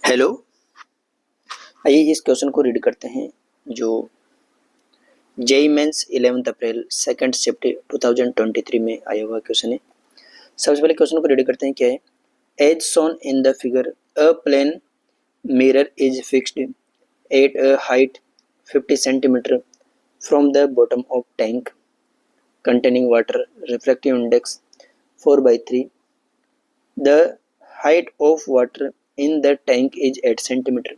Hello. आइए इस question को रीड करते हैं जो जेई मेंस 11 अप्रैल सेकंड शिफ्ट 2023 में आया हुआ क्वेश्चन है। सबसे पहले क्वेश्चन को रीड करते हैं। क्या है? As shown in the figure a plane mirror is fixed at a height 50 centimetre from the bottom of tank containing water refractive index 4/3. The height of water in the tank is 8 centimetre.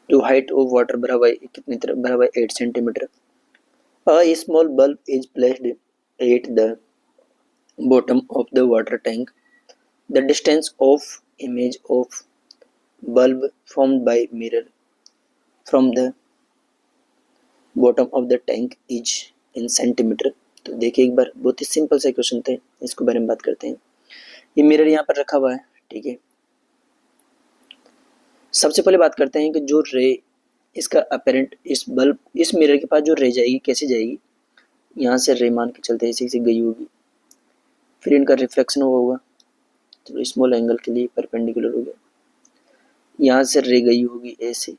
जो height of water भरा हुआ है कितनी तरफ भरा हुआ है 8 centimetre. A small bulb is placed at the bottom of the water tank. The distance of image of bulb formed by mirror from the bottom of the tank is in centimetre. तो देखिए एक बार बहुत ही simple सा question थे, इसको बारे में बात करते हैं। ये मिरर यहाँ पर रखा हुआ है, ठीक है। सबसे पहले बात करते हैं कि जो रे इसका अपेरेंट इस बल्ब इस मिरर के पास जो रे जाएगी कैसे जाएगी। यहाँ से रे मान के चलते ऐसे गई होगी, फिर इनका रिफ्लेक्शन हुआ होगा, चलो स्मॉल एंगल के लिए परपेंडिकुलर हो गया। यहाँ से रे गई होगी ऐसे,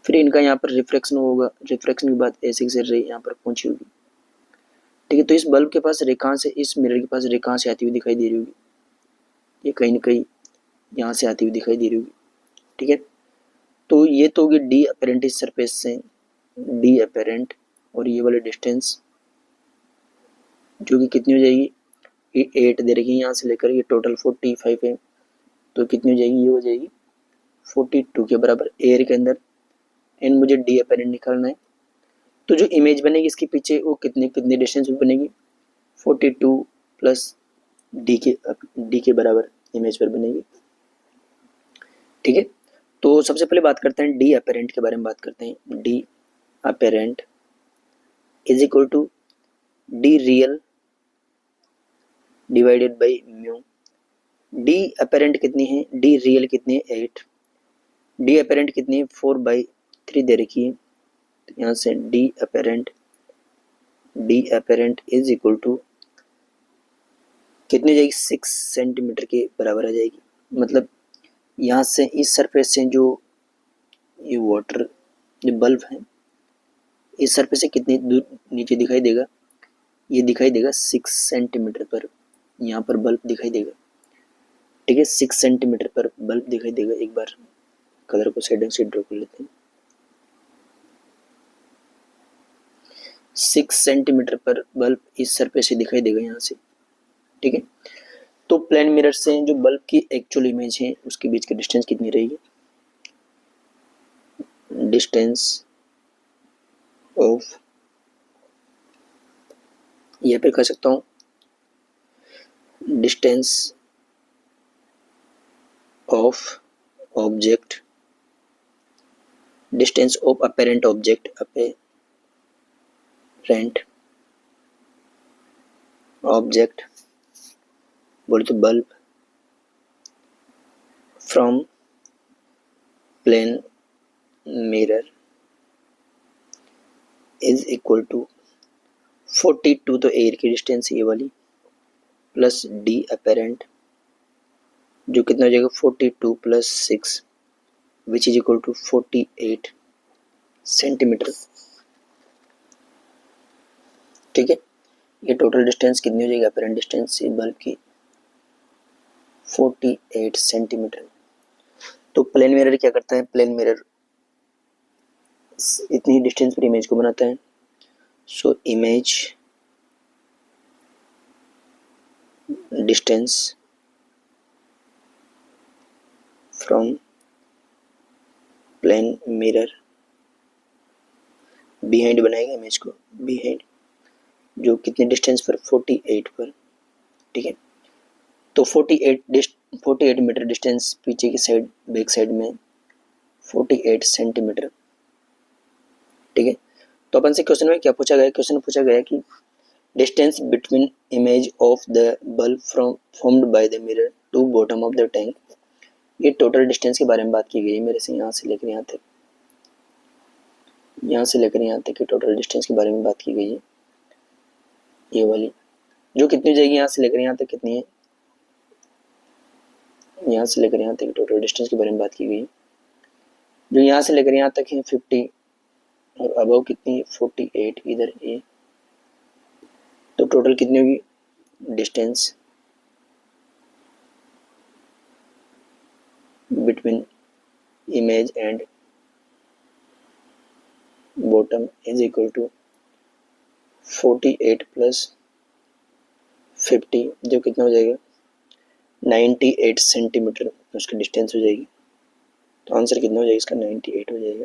फिर इनका यहाँ पर रिफ्लेक्शन होगा, रिफ्लेक्शन के बाद ऐसे से रे यहाँ पर पहुंची होगी, ठीक है। तो इस बल्ब के पास रे कहाँ से, इस मिरर के पास रे कहाँ से आती हुई दिखाई दे रही होगी, ये कहीं ना कहीं यहाँ से आती हुई दिखाई दे रही होगी, ठीक है। तो ये तो होगी डी अपेरेंट इस सरफेस से, डी अपेरेंट, और ये वाली डिस्टेंस जो कि कितनी हो जाएगी, ये 8 दे रखी है यहाँ से लेकर, ये टोटल 45 है, तो कितनी हो जाएगी, ये हो जाएगी 42 के बराबर एयर के अंदर। एंड मुझे डी अपेरेंट निकालना है, तो जो इमेज बनेगी इसके पीछे वो कितनी डिस्टेंस में बनेगी, 42 प्लस डी के बराबर इमेज पर बनेगी, ठीक है। तो सबसे पहले बात करते हैं डी अपेरेंट के बारे में बात करते हैं। D apparent is equal to d real divided by mu. D apparent कितनी है, डी रियल कितनी है 8, डी अपेरेंट कितनी है 4/3 दे रखी है, तो यहाँ से d apparent is equal to कितनी जाएगी 6 सेंटीमीटर के बराबर आ जाएगी। मतलब यहाँ से इस सरफेस से जो ये वाटर जो बल्ब है इस सरफेस से कितनी दूर नीचे दिखाई देगा, ये दिखाई देगा 6 सेंटीमीटर पर, यहाँ पर बल्ब दिखाई देगा, ठीक है। 6 सेंटीमीटर पर बल्ब दिखाई देगा। एक बार कलर को शेडिंग से ड्रॉ कर लेते हैं। 6 सेंटीमीटर पर बल्ब इस सरफेस से दिखाई देगा यहाँ से, ठीक है। तो प्लेन मिरर से जो बल्ब की एक्चुअल इमेज है उसके बीच की डिस्टेंस कितनी रहेगी, डिस्टेंस ऑफ, यहाँ पे कह सकता हूँ distance of object, distance of apparent object, apparent object बोले तो bulb from plane mirror is equal to 42, तो एयर की डिस्टेंस ये वाली, प्लस डी अपेरेंट जो कितना हो जाएगा 42 plus 6 which is equal to 48 centimetre, ठीक है। ये टोटल डिस्टेंस कितनी हो जाएगी अपेरेंट डिस्टेंस से बल्ब की 48 सेंटीमीटर। तो प्लेन मिरर क्या करता है, प्लेन मिरर इतनी डिस्टेंस पर इमेज को बनाता है। So image distance from plane mirror behind बनाएगा इमेज को, बिहाइंड जो कितने डिस्टेंस पर 48 पर, ठीक है। तो 48 मीटर डिस्टेंस पीछे की साइड बैक साइड में 48 सेंटीमीटर, ठीक है। तो अपन से क्वेश्चन में क्या पूछा गया, क्वेश्चन पूछा गया कि distance between image of the bulb from formed by the mirror to bottom of the tank. ये टोटल डिस्टेंस के बारे में बात की गई है मेरे से, यहाँ से लेकर यहाँ तक, यहाँ से लेकर यहाँ तक की टोटल डिस्टेंस के बारे में बात की गई है। ये वाली जो कितनी जाएगी यहाँ से लेकर यहाँ तक कितनी है यहाँ से लेकर यहाँ तक टोटल डिस्टेंस के बारे में बात की गई। जो यहाँ से लेकर यहाँ तक है 50 और अबव कितनी 48 इधर ए, तो टोटल कितनी होगी distance between image and bottom is equal to 48 plus 50, जो कितना हो जाएगा 98 सेंटीमीटर उसकी डिस्टेंस हो जाएगी। तो आंसर कितना हो जाएगा इसका 98 हो जाएगा।